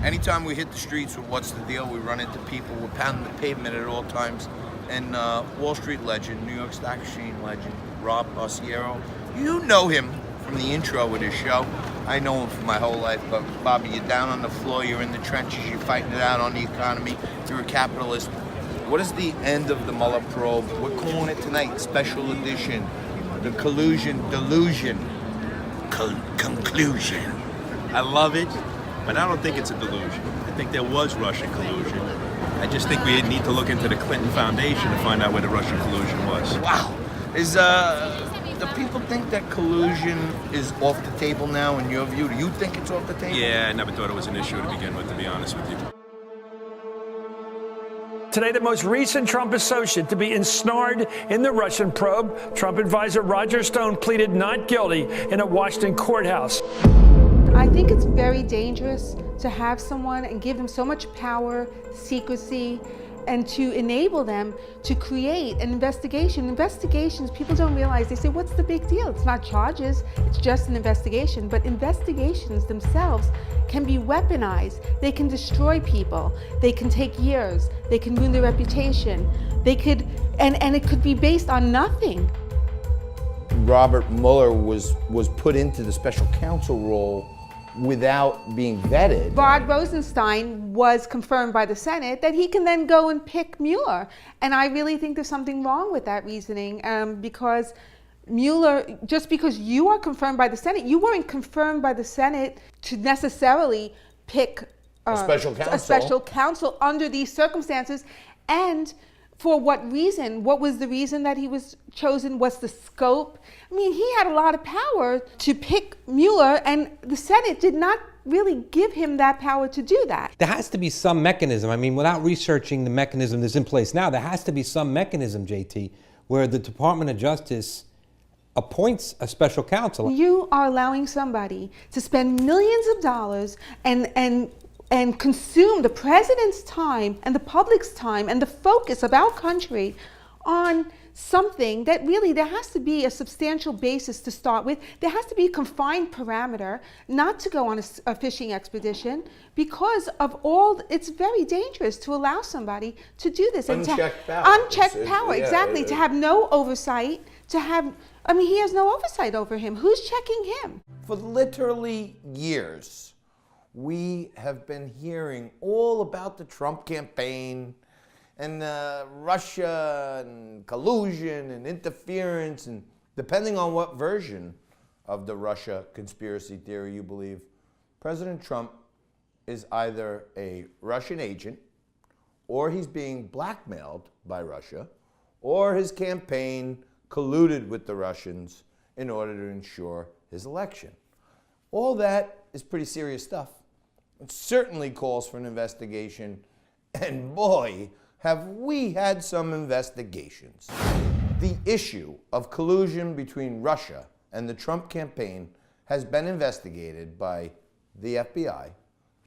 Anytime we hit the streets with What's the Deal, we run into people. We're pounding the pavement at all times. And Wall Street legend, New York Stock Exchange legend, Rob Arciero. You know him from the intro of this show. I know him for my whole life, but Bobby, you're down on the floor, you're in the trenches, you're fighting it out on the economy, you're a capitalist. What is the end of the Mueller probe? We're calling it tonight, special edition, the collusion, delusion, conclusion. I love it, but I don't think it's a delusion. I think there was Russian collusion. I just think we need to look into the Clinton Foundation to find out where the Russian collusion was. Wow. Do people think that collusion is off the table now in your view? Do you think it's off the table? Yeah, I never thought it was an issue to begin with, to be honest with you. Today, the most recent Trump associate to be ensnared in the Russian probe, Trump advisor Roger Stone pleaded not guilty in a Washington courthouse. I think it's very dangerous to have someone and give them so much power, secrecy, and to enable them to create an investigation. Investigations, people don't realize, they say, what's the big deal? It's not charges, it's just an investigation. But investigations themselves can be weaponized. They can destroy people. They can take years. They can ruin their reputation. They could, and it could be based on nothing. Robert Mueller was put into the special counsel role without being vetted. Rod Rosenstein was confirmed by the Senate that he can then go and pick Mueller. And I really think there's something wrong with that reasoning because Mueller, just because you are confirmed by the Senate, you weren't confirmed by the Senate to necessarily pick a special counsel under these circumstances. And for what reason? What was the reason that he was chosen? What's the scope? I mean, he had a lot of power to pick Mueller, and the Senate did not really give him that power to do that. There has to be some mechanism. I mean, without researching the mechanism that's in place now, there has to be some mechanism, JT, where the Department of Justice appoints a special counsel. You are allowing somebody to spend millions of dollars and consume the president's time and the public's time and the focus of our country on something that really, there has to be a substantial basis to start with. There has to be a confined parameter not to go on a fishing expedition because of all, it's very dangerous to allow somebody to do this. Unchecked power. Unchecked power, exactly. To have no oversight, to have, I mean, he has no oversight over him. Who's checking him? For literally years, we have been hearing all about the Trump campaign and Russia and collusion and interference, and depending on what version of the Russia conspiracy theory you believe, President Trump is either a Russian agent, or he's being blackmailed by Russia, or his campaign colluded with the Russians in order to ensure his election. All that is pretty serious stuff. It certainly calls for an investigation, and boy, have we had some investigations. The issue of collusion between Russia and the Trump campaign has been investigated by the FBI,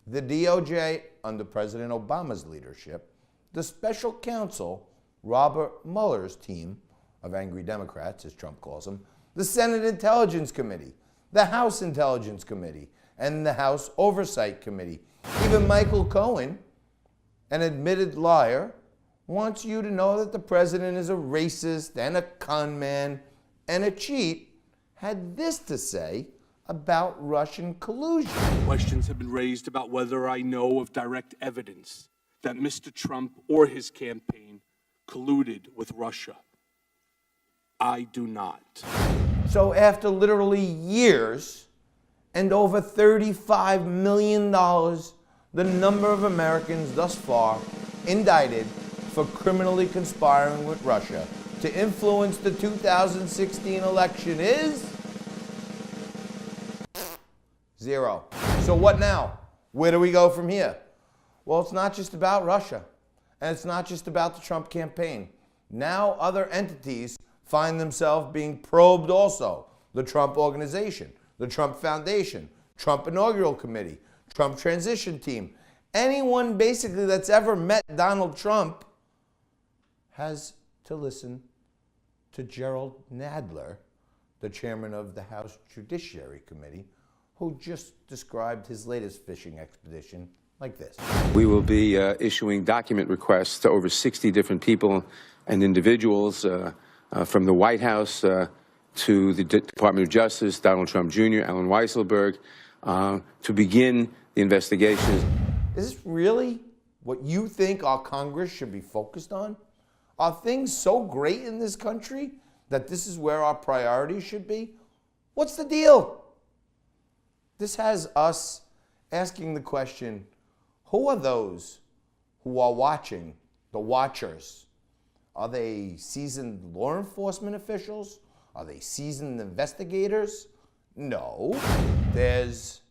the DOJ under President Obama's leadership, the special counsel, Robert Mueller's team of angry Democrats, as Trump calls them, the Senate Intelligence Committee, the House Intelligence Committee, and the House Oversight Committee. Even Michael Cohen, an admitted liar, wants you to know that the president is a racist and a con man and a cheat, had this to say about Russian collusion. Questions have been raised about whether I know of direct evidence that Mr. Trump or his campaign colluded with Russia. I do not. So after literally years and over $35 million, the number of Americans thus far indicted for criminally conspiring with Russia to influence the 2016 election is 0. So what now? Where do we go from here? Well, it's not just about Russia, and it's not just about the Trump campaign. Now other entities find themselves being probed also. The Trump Organization, the Trump Foundation, Trump Inaugural Committee, Trump Transition Team. Anyone basically that's ever met Donald Trump has to listen to Gerald Nadler, the chairman of the House Judiciary Committee, who just described his latest fishing expedition like this. We will be issuing document requests to over 60 different people and individuals from the White House to the Department of Justice, Donald Trump Jr., Alan Weisselberg, to begin the investigations. Is this really what you think our Congress should be focused on? Are things so great in this country that this is where our priorities should be? What's the deal? This has us asking the question, who are those who are watching, the watchers? Are they seasoned law enforcement officials? Are they seasoned investigators? No. There's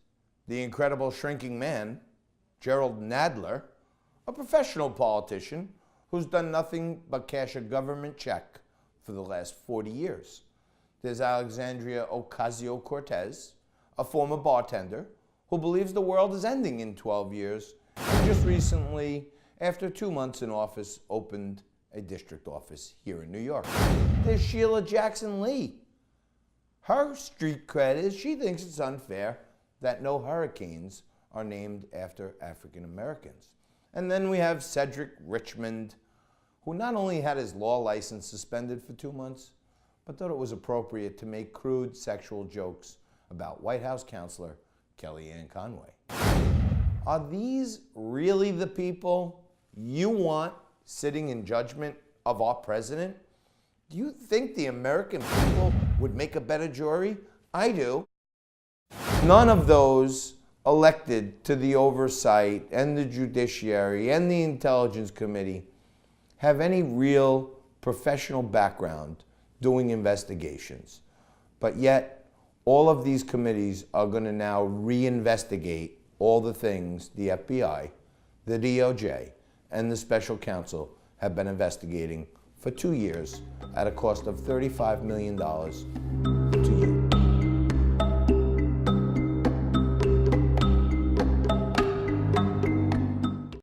the incredible shrinking man, Gerald Nadler, a professional politician who's done nothing but cash a government check for the last 40 years. There's Alexandria Ocasio-Cortez, a former bartender who believes the world is ending in 12 years and just recently, after 2 months in office, opened a district office here in New York. There's Sheila Jackson Lee. Her street cred is she thinks it's unfair that no hurricanes are named after African Americans. And then we have Cedric Richmond, who not only had his law license suspended for 2 months, but thought it was appropriate to make crude sexual jokes about White House counselor Kellyanne Conway. Are these really the people you want sitting in judgment of our president? Do you think the American people would make a better jury? I do. None of those elected to the oversight and the judiciary and the intelligence committee have any real professional background doing investigations. But yet, all of these committees are going to now reinvestigate all the things the FBI, the DOJ, and the special counsel have been investigating for 2 years at a cost of $35 million